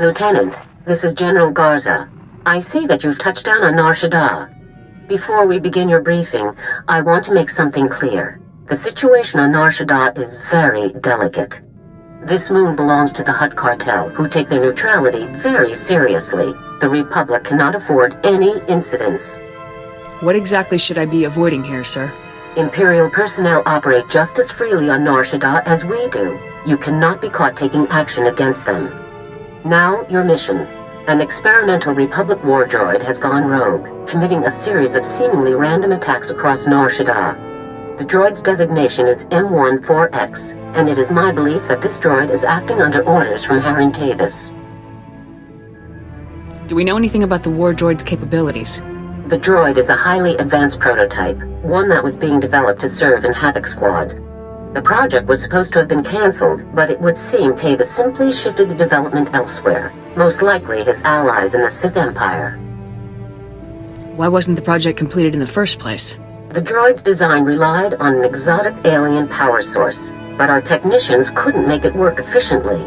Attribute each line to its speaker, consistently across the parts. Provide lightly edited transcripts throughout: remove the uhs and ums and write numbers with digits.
Speaker 1: Lieutenant, this is General Garza. I see that you've touched down on Nar Shaddaa. Before we begin your briefing, I want to make something clear. The situation on Nar Shaddaa is very delicate. This moon belongs to the Hutt cartel, who take their neutrality very seriously. The Republic cannot afford any incidents.
Speaker 2: What exactly should I be avoiding here, sir?
Speaker 1: Imperial personnel operate just as freely on Nar Shaddaa as we do. You cannot be caught taking action against them. Now, your mission. An experimental Republic war droid has gone rogue, committing a series of seemingly random attacks across Nar Shaddaa. The droid's designation is M14X, and it is my belief that this droid is acting under orders from Harren Tavis.
Speaker 2: Do we know anything about the war droid's capabilities?
Speaker 1: The droid is a highly advanced prototype, one that was being developed to serve in Havoc Squad. The project was supposed to have been cancelled, but it would seem Tavis simply shifted the development elsewhere, most likely his allies in the Sith Empire.
Speaker 2: Why wasn't the project completed in the first place?
Speaker 1: The droid's design relied on an exotic alien power source, but our technicians couldn't make it work efficiently.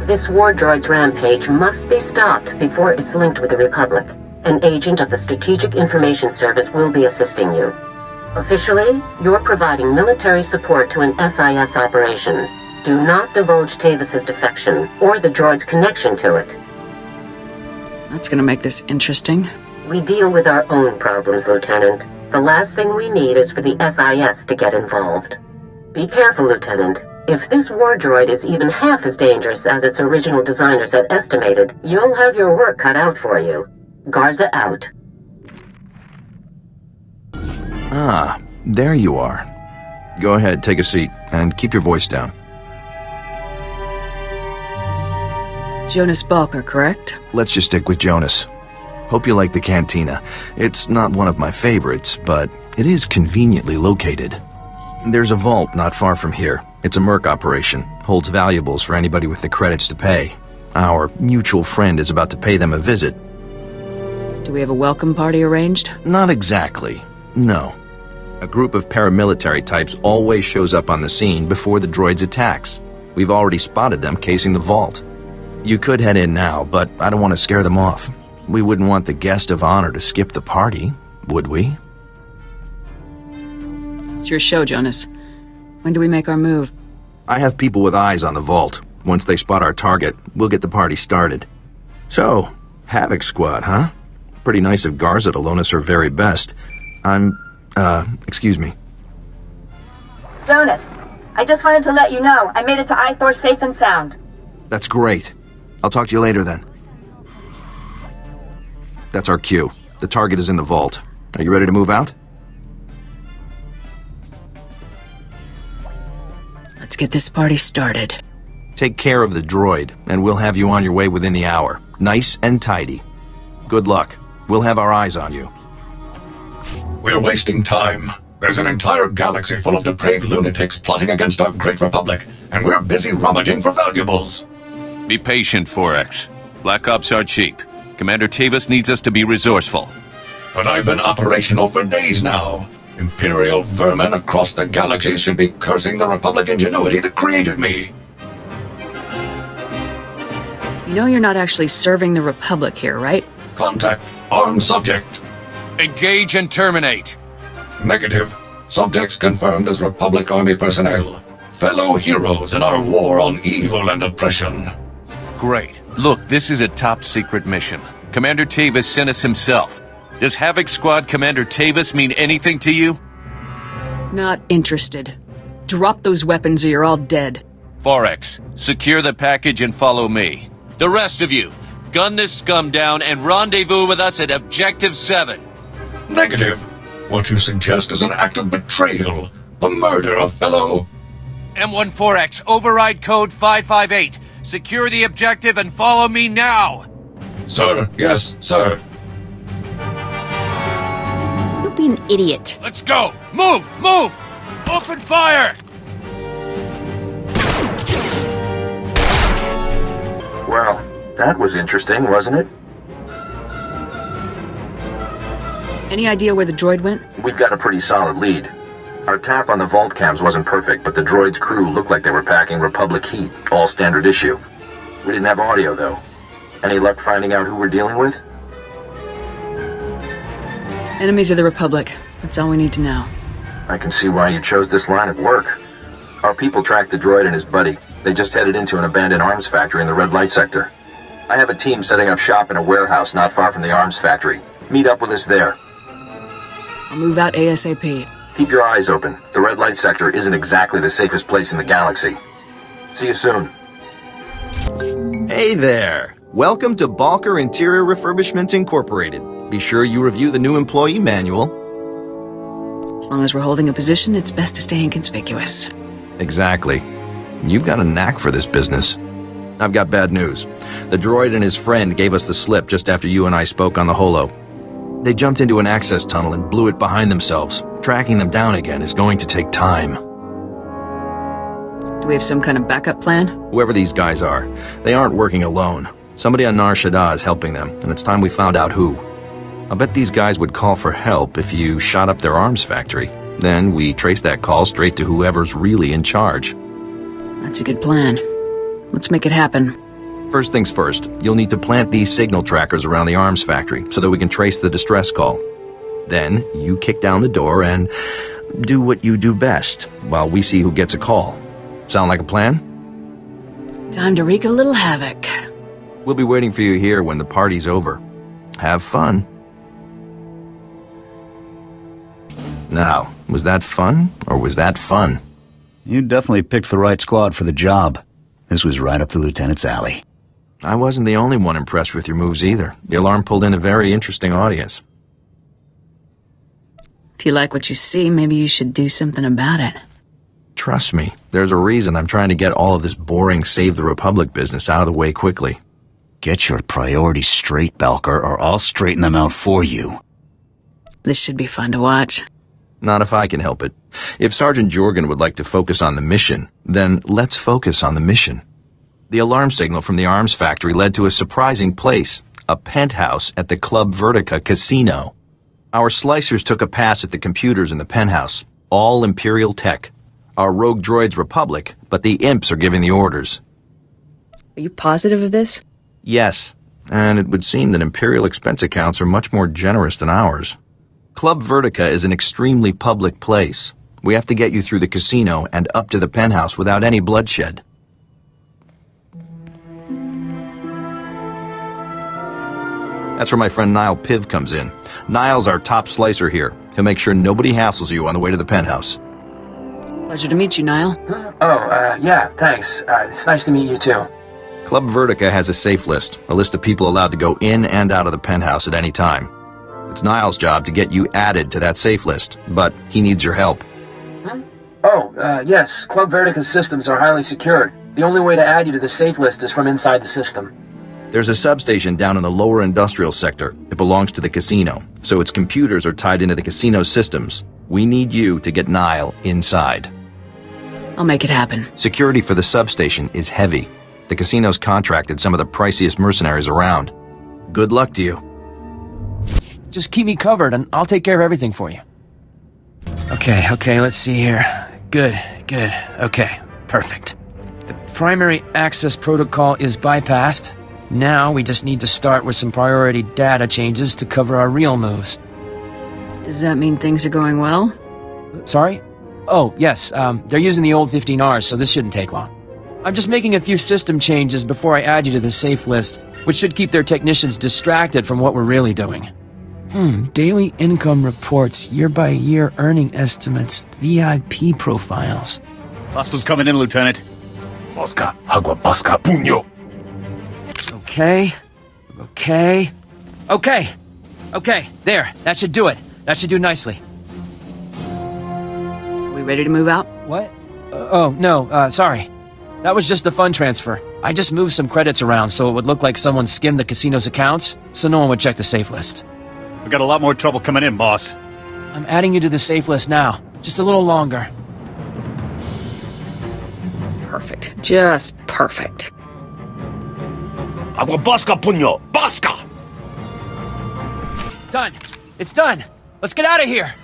Speaker 1: This war droid's rampage must be stopped before it's linked with the Republic. An agent of the Strategic Information Service will be assisting you. Officially, you're providing military support to an SIS operation. Do not divulge Tavis's defection, or the droid's connection to it.
Speaker 2: That's gonna make this interesting.
Speaker 1: We deal with our own problems, Lieutenant. The last thing we need is for the SIS to get involved. Be careful, Lieutenant. If this war droid is even half as dangerous as its original designers had estimated, you'll have your work cut out for you. Garza out.
Speaker 3: Ah, there you are. Go ahead, take a seat, and keep your voice down.
Speaker 2: Jonas Balker, correct?
Speaker 3: Let's just stick with Jonas. Hope you like the cantina. It's not one of my favorites, but it is conveniently located. There's a vault not far from here. It's a merc operation, holds valuables for anybody with the credits to pay. Our mutual friend is about to pay them a visit.
Speaker 2: Do we have a welcome party arranged?
Speaker 3: Not exactly, no. A group of paramilitary types always shows up on the scene before the droid's attacks. We've already spotted them casing the vault. You could head in now, but I don't want to scare them off. We wouldn't want the guest of honor to skip the party, would we?
Speaker 2: It's your show, Jonas. When do we make our move?
Speaker 3: I have people with eyes on the vault. Once they spot our target, we'll get the party started. So, Havoc Squad, huh? Pretty nice of Garza to loan us her very best. Excuse me.
Speaker 4: Jonas, I just wanted to let you know I made it to Ithor safe and sound.
Speaker 3: That's great. I'll talk to you later then. That's our cue. The target is in the vault. Are you ready to move out?
Speaker 2: Let's get this party started.
Speaker 3: Take care of the droid, and we'll have you on your way within the hour. Nice and tidy. Good luck. We'll have our eyes on you.
Speaker 5: We're wasting time. There's an entire galaxy full of depraved lunatics plotting against our great republic, and we're busy rummaging for valuables.
Speaker 6: Be patient, 4X. Black Ops are cheap. Commander Tavis needs us to be resourceful.
Speaker 5: But I've been operational for days now. Imperial vermin across the galaxy should be cursing the Republic ingenuity that created me.
Speaker 2: You know you're not actually serving the Republic here, right?
Speaker 5: Contact armed subject.
Speaker 6: Engage and terminate.
Speaker 5: Negative. Subjects confirmed as Republic Army personnel. Fellow heroes in our war on evil and oppression.
Speaker 6: Great. Look, this is a top-secret mission. Commander Tavis sent us himself. Does Havoc Squad Commander Tavis mean anything to you?
Speaker 2: Not interested. Drop those weapons or you're all dead.
Speaker 6: 4X, secure the package and follow me. The rest of you, gun this scum down and rendezvous with us at Objective 7.
Speaker 5: Negative. What you suggest is an act of betrayal. The murder of fellow...
Speaker 6: M14X, override code 558. Secure the objective and follow me now!
Speaker 5: Sir, yes, sir.
Speaker 2: Don't be an idiot.
Speaker 6: Let's go! Move! Move! Open fire!
Speaker 3: Well, that was interesting, wasn't it?
Speaker 2: Any idea where the droid went?
Speaker 3: We've got a pretty solid lead. Our tap on the vault cams wasn't perfect, but the droid's crew looked like they were packing Republic heat, all standard issue. We didn't have audio, though. Any luck finding out who we're dealing with?
Speaker 2: Enemies of the Republic. That's all we need to know.
Speaker 3: I can see why you chose this line of work. Our people tracked the droid and his buddy. They just headed into an abandoned arms factory in the red light sector. I have a team setting up shop in a warehouse not far from the arms factory. Meet up with us there.
Speaker 2: I'll move out ASAP.
Speaker 3: Keep your eyes open. The red light sector isn't exactly the safest place in the galaxy. See you soon. Hey there! Welcome to Balker Interior Refurbishment Incorporated. Be sure you review the new employee manual.
Speaker 2: As long as we're holding a position, it's best to stay inconspicuous.
Speaker 3: Exactly. You've got a knack for this business. I've got bad news. The droid and his friend gave us the slip just after you and I spoke on the holo. They jumped into an access tunnel and blew it behind themselves. Tracking them down again is going to take time.
Speaker 2: Do we have some kind of backup plan?
Speaker 3: Whoever these guys are, they aren't working alone. Somebody on Nar Shaddaa is helping them, and it's time we found out who. I'll bet these guys would call for help if you shot up their arms factory. Then we trace that call straight to whoever's really in charge.
Speaker 2: That's a good plan. Let's make it happen.
Speaker 3: First things first, you'll need to plant these signal trackers around the arms factory so that we can trace the distress call. Then you kick down the door and do what you do best while we see who gets a call. Sound like a plan?
Speaker 2: Time to wreak a little havoc.
Speaker 3: We'll be waiting for you here when the party's over. Have fun. Now, was that fun, or was that fun?
Speaker 7: You definitely picked the right squad for the job. This was right up the lieutenant's alley.
Speaker 3: I wasn't the only one impressed with your moves either. The alarm pulled in a very interesting audience.
Speaker 2: If you like what you see, maybe you should do something about it.
Speaker 3: Trust me, there's a reason I'm trying to get all of this boring Save the Republic business out of the way quickly.
Speaker 7: Get your priorities straight, Balker, or I'll straighten them out for you.
Speaker 2: This should be fun to watch.
Speaker 3: Not if I can help it. If Sergeant Jorgen would like to focus on the mission, then let's focus on the mission. The alarm signal from the arms factory led to a surprising place, a penthouse at the Club Vertica casino. Our slicers took a pass at the computers in the penthouse, all Imperial tech. Our rogue droid's Republic, but the imps are giving the orders.
Speaker 2: Are you positive of this?
Speaker 3: Yes, and it would seem that Imperial expense accounts are much more generous than ours. Club Vertica is an extremely public place. We have to get you through the casino and up to the penthouse without any bloodshed. That's where my friend Niall Piv comes in. Niall's our top slicer here. He'll make sure nobody hassles you on the way to the penthouse.
Speaker 2: Pleasure to meet you, Niall.
Speaker 8: Yeah, thanks. It's nice to meet you too.
Speaker 3: Club Vertica has a safe list, a list of people allowed to go in and out of the penthouse at any time. It's Niall's job to get you added to that safe list, but he needs your help.
Speaker 8: Yes. Club Vertica's systems are highly secured. The only way to add you to the safe list is from inside the system.
Speaker 3: There's a substation down in the lower industrial sector. It belongs to the casino, so its computers are tied into the casino systems. We need you to get Niall inside.
Speaker 2: I'll make it happen.
Speaker 3: Security for the substation is heavy. The casino's contracted some of the priciest mercenaries around. Good luck to you.
Speaker 8: Just keep me covered and I'll take care of everything for you. Okay, let's see here. Good. Okay, perfect. The primary access protocol is bypassed. Now we just need to start with some priority data changes to cover our real moves.
Speaker 2: Does that mean things are going well?
Speaker 8: Sorry? Oh, yes, they're using the old 15Rs, so this shouldn't take long. I'm just making a few system changes before I add you to the safe list, which should keep their technicians distracted from what we're really doing. Daily income reports, year-by-year earning estimates, VIP profiles.
Speaker 7: Hostiles coming in, Lieutenant.
Speaker 5: Bosca, agua, bosca, puño.
Speaker 8: Okay, there, that should do it. That should do nicely.
Speaker 2: Are we ready to move out?
Speaker 8: What? Sorry. That was just the fund transfer. I just moved some credits around so it would look like someone skimmed the casino's accounts, so no one would check the safe list.
Speaker 7: We got a lot more trouble coming in, boss.
Speaker 8: I'm adding you to the safe list now. Just a little longer.
Speaker 2: Perfect. Just perfect.
Speaker 5: Agua, bosca, puño, bosca!
Speaker 8: Done. It's done. Let's get out of here.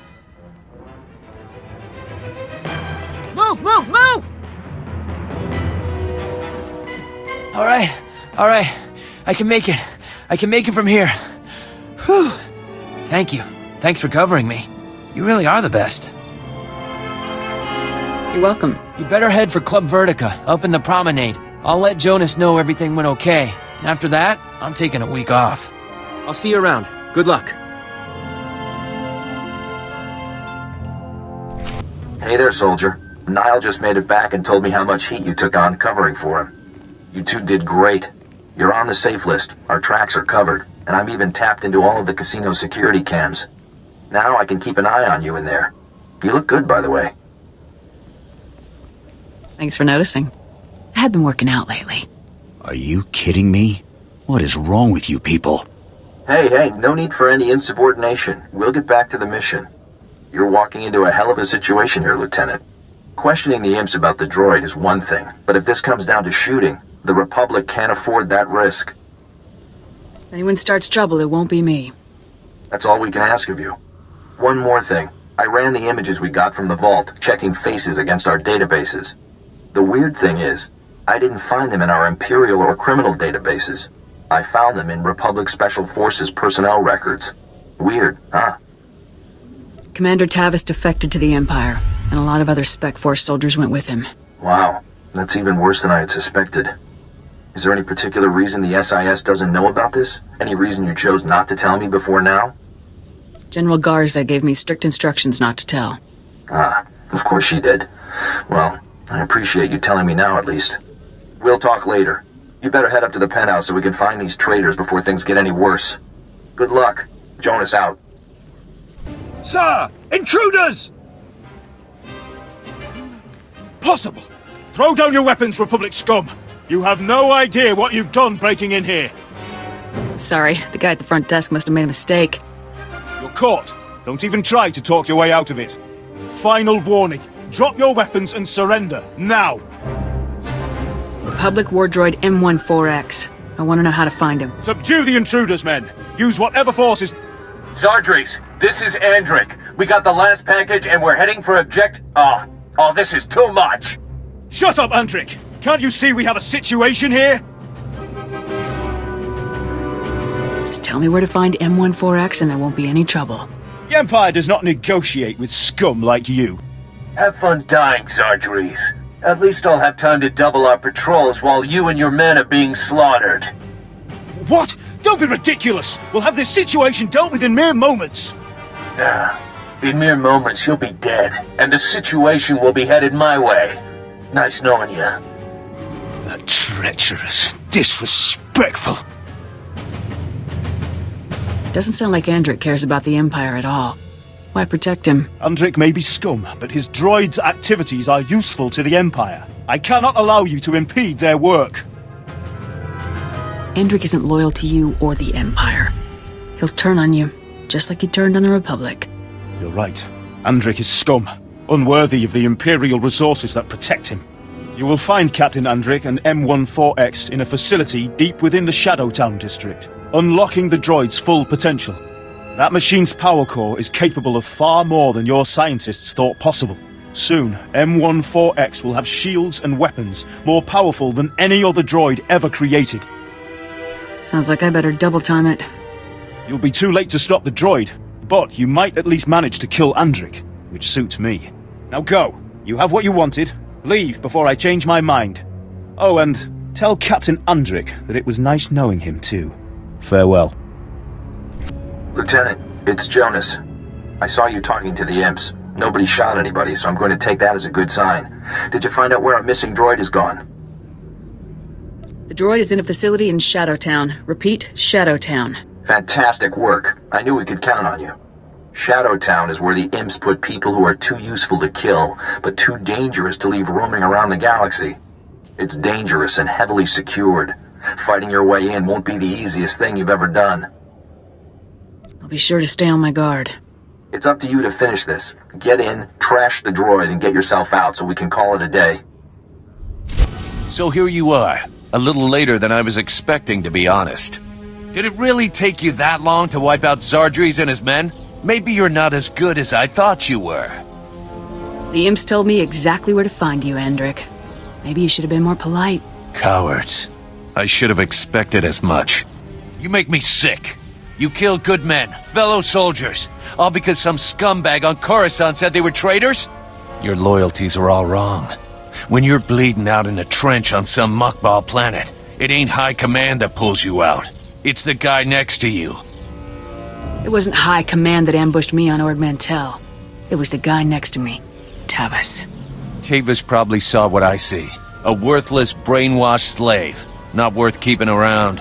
Speaker 8: Move! All right. I can make it. I can make it from here. Whew. Thank you. Thanks for covering me. You really are the best.
Speaker 2: You're welcome.
Speaker 8: You better head for Club Vertica, up in the promenade. I'll let Jonas know everything went okay. And after that, I'm taking a week off. I'll see you around. Good luck.
Speaker 3: Hey there, soldier. Niall just made it back and told me how much heat you took on covering for him. You two did great. You're on the safe list, our tracks are covered, and I'm even tapped into all of the casino security cams. Now I can keep an eye on you in there. You look good, by the way.
Speaker 2: Thanks for noticing. I have been working out lately.
Speaker 7: Are you kidding me? What is wrong with you people?
Speaker 3: Hey, no need for any insubordination. We'll get back to the mission. You're walking into a hell of a situation here, Lieutenant. Questioning the imps about the droid is one thing, but if this comes down to shooting, the Republic can't afford that risk.
Speaker 2: If anyone starts trouble, it won't be me.
Speaker 3: That's all we can ask of you. One more thing. I ran the images we got from the vault, checking faces against our databases. The weird thing is, I didn't find them in our Imperial or criminal databases. I found them in Republic Special Forces personnel records. Weird, huh?
Speaker 2: Commander Tavis defected to the Empire, and a lot of other Spec Force soldiers went with him.
Speaker 3: Wow, that's even worse than I had suspected. Is there any particular reason the SIS doesn't know about this? Any reason you chose not to tell me before now?
Speaker 2: General Garza gave me strict instructions not to tell.
Speaker 3: Ah, of course she did. Well, I appreciate you telling me now at least. We'll talk later. You better head up to the penthouse so we can find these traitors before things get any worse. Good luck. Jonas out.
Speaker 9: Sir! Intruders! Possible. Throw down your weapons, Republic scum. You have no idea what you've done breaking in here.
Speaker 2: Sorry, the guy at the front desk must have made a mistake.
Speaker 9: You're caught. Don't even try to talk your way out of it. Final warning. Drop your weapons and surrender, now.
Speaker 2: Republic war droid M14X. I want to know how to find him.
Speaker 9: Subdue the intruders, men. Use whatever forces...
Speaker 6: Zardris, this is Andrik. We got the last package and we're heading for Oh, this is too much.
Speaker 9: Shut up, Andrik. Can't you see we have a situation here?
Speaker 2: Just tell me where to find M14X and there won't be any trouble.
Speaker 9: The Empire does not negotiate with scum like you.
Speaker 6: Have fun dying, Zardris. At least I'll have time to double our patrols while you and your men are being slaughtered.
Speaker 9: What? Don't be ridiculous! We'll have this situation dealt with in mere moments!
Speaker 6: In mere moments you'll be dead, and the situation will be headed my way. Nice knowing you.
Speaker 9: That treacherous, disrespectful...
Speaker 2: Doesn't sound like Andrik cares about the Empire at all. Why protect him?
Speaker 9: Andrik may be scum, but his droid's activities are useful to the Empire. I cannot allow you to impede their work.
Speaker 2: Andrik isn't loyal to you or the Empire. He'll turn on you, just like he turned on the Republic.
Speaker 9: You're right. Andrik is scum, unworthy of the Imperial resources that protect him. You will find Captain Andrik and M14X in a facility deep within the Shadowtown district, unlocking the droid's full potential. That machine's power core is capable of far more than your scientists thought possible. Soon, M14X will have shields and weapons more powerful than any other droid ever created.
Speaker 2: Sounds like I better double time it.
Speaker 9: You'll be too late to stop the droid, but you might at least manage to kill Andrik, which suits me. Now go. You have what you wanted. Leave before I change my mind. Oh, and tell Captain Andrik that it was nice knowing him too. Farewell.
Speaker 3: Lieutenant, it's Jonas. I saw you talking to the imps. Nobody shot anybody, so I'm going to take that as a good sign. Did you find out where our missing droid is gone?
Speaker 2: The droid is in a facility in Shadowtown. Repeat, Shadowtown.
Speaker 3: Fantastic work. I knew we could count on you. Shadowtown is where the imps put people who are too useful to kill, but too dangerous to leave roaming around the galaxy. It's dangerous and heavily secured. Fighting your way in won't be the easiest thing you've ever done.
Speaker 2: I'll be sure to stay on my guard.
Speaker 3: It's up to you to finish this. Get in, trash the droid, and get yourself out so we can call it a day.
Speaker 6: So here you are, a little later than I was expecting, to be honest. Did it really take you that long to wipe out Zardris and his men? Maybe you're not as good as I thought you were.
Speaker 2: The imps told me exactly where to find you, Andrik. Maybe you should have been more polite.
Speaker 6: Cowards. I should have expected as much. You make me sick. You killed good men, fellow soldiers, all because some scumbag on Coruscant said they were traitors? Your loyalties are all wrong. When you're bleeding out in a trench on some muckball planet, it ain't high command that pulls you out. It's the guy next to you.
Speaker 2: It wasn't High Command that ambushed me on Ord Mantell. It was the guy next to me, Tavis.
Speaker 6: Tavis probably saw what I see. A worthless, brainwashed slave. Not worth keeping around.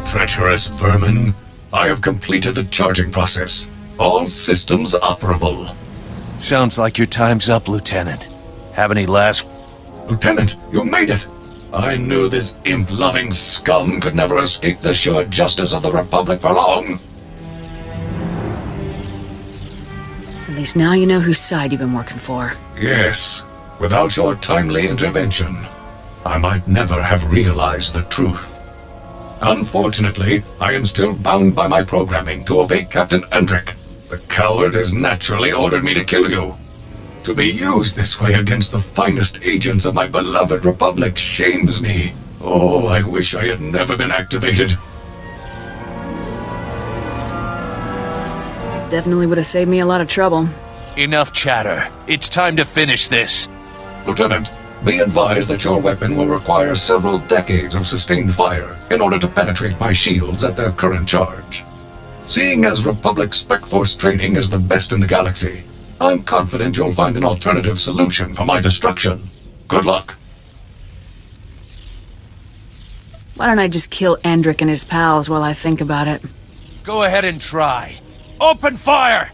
Speaker 5: Treacherous vermin. I have completed the charging process. All systems operable.
Speaker 6: Sounds like your time's up, Lieutenant. Have any last...
Speaker 5: Lieutenant, you made it! I knew this imp-loving scum could never escape the sure justice of the Republic for long!
Speaker 2: At least now you know whose side you've been working for.
Speaker 5: Yes. Without your timely intervention, I might never have realized the truth. Unfortunately, I am still bound by my programming to obey Captain Endrick. The coward has naturally ordered me to kill you. To be used this way against the finest agents of my beloved Republic shames me. Oh, I wish I had never been activated.
Speaker 2: Definitely would have saved me a lot of trouble.
Speaker 6: Enough chatter. It's time to finish this.
Speaker 5: Lieutenant, be advised that your weapon will require several decades of sustained fire in order to penetrate my shields at their current charge. Seeing as Republic Spec Force training is the best in the galaxy, I'm confident you'll find an alternative solution for my destruction. Good luck.
Speaker 2: Why don't I just kill Endrick and his pals while I think about it?
Speaker 6: Go ahead and try. Open fire!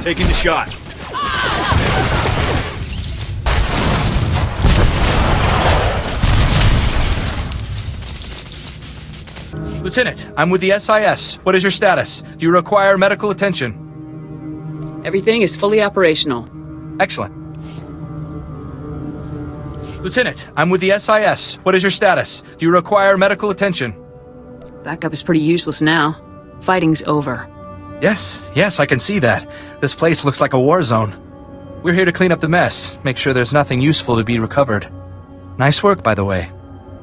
Speaker 9: Taking the shot.
Speaker 10: Lieutenant, I'm with the SIS. What is your status? Do you require medical attention?
Speaker 2: Everything is fully operational.
Speaker 10: Excellent. Lieutenant, I'm with the SIS. What is your status? Do you require medical attention?
Speaker 2: Backup is pretty useless now. Fighting's over.
Speaker 10: Yes, I can see that. This place looks like a war zone. We're here to clean up the mess, make sure there's nothing useful to be recovered. Nice work, by the way.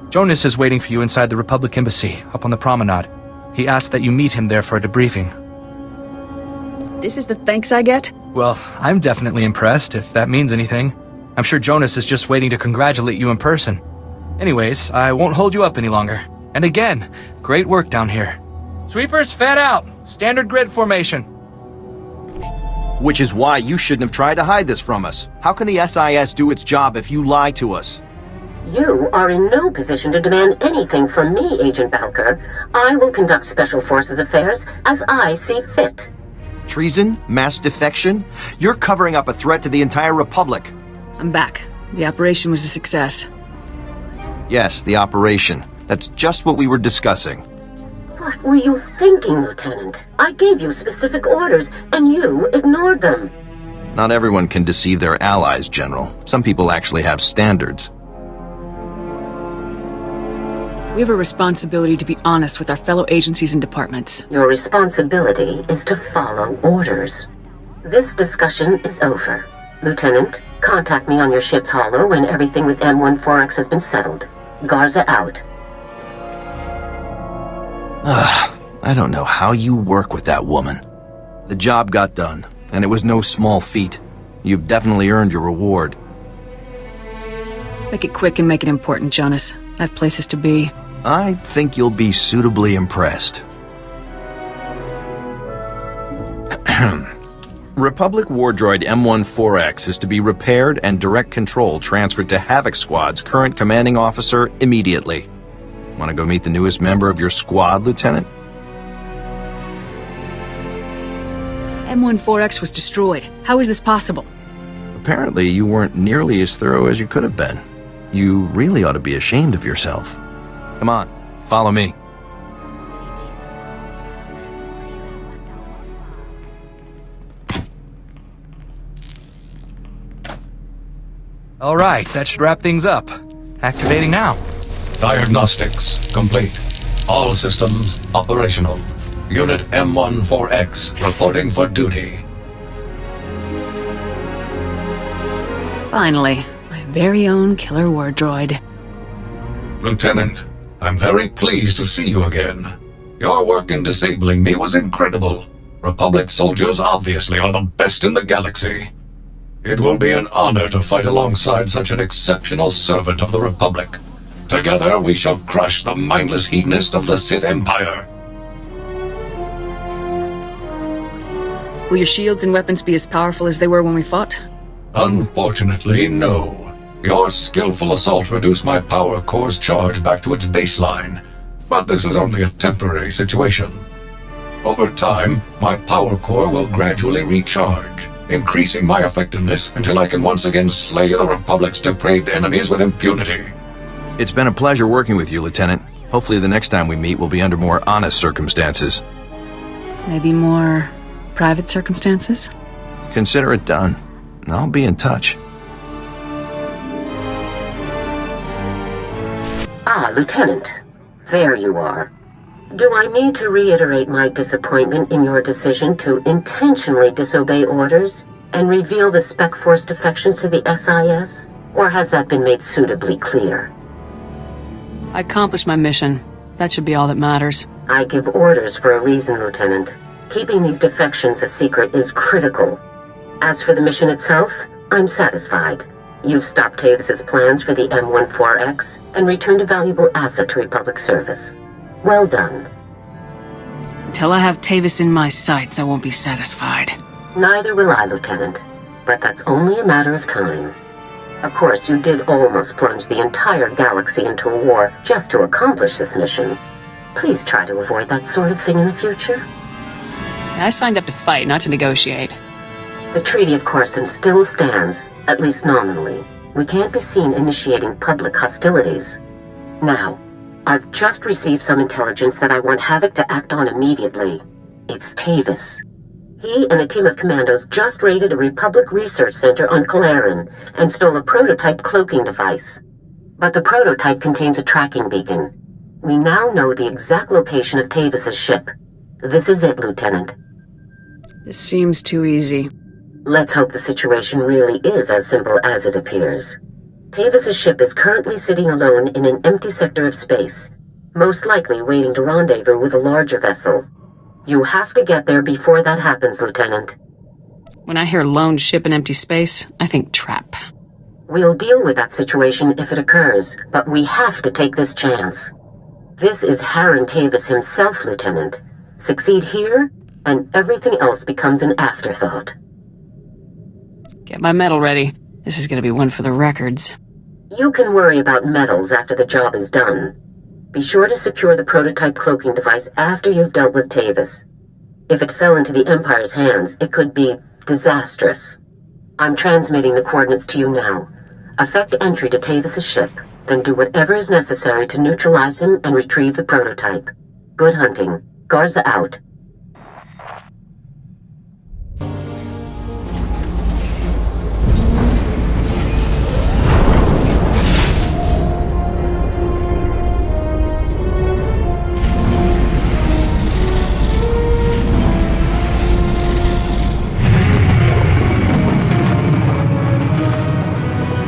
Speaker 10: Jonas is waiting for you inside the Republic Embassy, up on the promenade. He asked that you meet him there for a debriefing.
Speaker 2: This is the thanks I get?
Speaker 10: Well, I'm definitely impressed, if that means anything. I'm sure Jonas is just waiting to congratulate you in person. Anyways, I won't hold you up any longer. And again, great work down here. Sweepers, fan out! Standard grid formation.
Speaker 3: Which is why you shouldn't have tried to hide this from us. How can the SIS do its job if you lie to us?
Speaker 1: You are in no position to demand anything from me, Agent Balker. I will conduct Special Forces affairs as I see fit.
Speaker 3: Treason? Mass defection? You're covering up a threat to the entire Republic.
Speaker 2: I'm back. The operation was a success.
Speaker 3: Yes, the operation. That's just what we were discussing.
Speaker 1: What were you thinking, Lieutenant? I gave you specific orders, and you ignored them.
Speaker 3: Not everyone can deceive their allies, General. Some people actually have standards.
Speaker 2: We have a responsibility to be honest with our fellow agencies and departments.
Speaker 1: Your responsibility is to follow orders. This discussion is over. Lieutenant, contact me on your ship's holo when everything with M14X has been settled. Garza out.
Speaker 3: I don't know how you work with that woman. The job got done, and it was no small feat. You've definitely earned your reward.
Speaker 2: Make it quick and make it important, Jonas. I have places to be.
Speaker 3: I think you'll be suitably impressed. Republic war droid M14X is to be repaired and direct control transferred to Havoc Squad's current commanding officer immediately. Want to go meet the newest member of your squad, Lieutenant?
Speaker 2: M14X was destroyed. How is this possible?
Speaker 3: Apparently, you weren't nearly as thorough as you could have been. You really ought to be ashamed of yourself. Come on, follow me.
Speaker 10: Alright, that should wrap things up. Activating now.
Speaker 5: Diagnostics complete. All systems operational. Unit M14X reporting for duty.
Speaker 2: Finally, my very own killer war droid.
Speaker 5: Lieutenant, I'm very pleased to see you again. Your work in disabling me was incredible. Republic soldiers obviously are the best in the galaxy. It will be an honor to fight alongside such an exceptional servant of the Republic. Together we shall crush the mindless hedonist of the Sith Empire.
Speaker 2: Will your shields and weapons be as powerful as they were when we fought?
Speaker 5: Unfortunately, no. Your skillful assault reduced my power core's charge back to its baseline. But this is only a temporary situation. Over time, my power core will gradually recharge, increasing my effectiveness until I can once again slay the Republic's depraved enemies with impunity.
Speaker 3: It's been a pleasure working with you, Lieutenant. Hopefully the next time we meet will be under more honest circumstances.
Speaker 2: Maybe more private circumstances?
Speaker 3: Consider it done. I'll be in touch.
Speaker 1: Ah, Lieutenant. There you are. Do I need to reiterate my disappointment in your decision to intentionally disobey orders and reveal the Spec Force defections to the SIS? Or has that been made suitably clear?
Speaker 2: I accomplished my mission. That should be all that matters.
Speaker 1: I give orders for a reason, Lieutenant. Keeping these defections a secret is critical. As for the mission itself, I'm satisfied. You've stopped Tavis's plans for the M14X and returned a valuable asset to Republic service. Well done.
Speaker 2: Until I have Tavis in my sights, I won't be satisfied.
Speaker 1: Neither will I, Lieutenant. But that's only a matter of time. Of course, you did almost plunge the entire galaxy into a war just to accomplish this mission. Please try to avoid that sort of thing in the future.
Speaker 2: I signed up to fight, not to negotiate.
Speaker 1: The Treaty of Coruscant still stands, at least nominally. We can't be seen initiating public hostilities. Now, I've just received some intelligence that I want Havoc to act on immediately. It's Tavis. He and a team of commandos just raided a Republic research center on Kalaran and stole a prototype cloaking device. But the prototype contains a tracking beacon. We now know the exact location of Tavis's ship. This is it, Lieutenant.
Speaker 2: This seems too easy.
Speaker 1: Let's hope the situation really is as simple as it appears. Tavis's ship is currently sitting alone in an empty sector of space, most likely waiting to rendezvous with a larger vessel. You have to get there before that happens, Lieutenant.
Speaker 2: When I hear lone ship in empty space, I think trap.
Speaker 1: We'll deal with that situation if it occurs, but we have to take this chance. This is Harren Tavis himself, Lieutenant. Succeed here, and everything else becomes an afterthought.
Speaker 2: Get my medal ready. This is gonna be one for the records.
Speaker 1: You can worry about medals after the job is done. Be sure to secure the prototype cloaking device after you've dealt with Tavis. If it fell into the Empire's hands, it could be disastrous. I'm transmitting the coordinates to you now. Effect entry to Tavis's ship, then do whatever is necessary to neutralize him and retrieve the prototype. Good hunting. Garza out.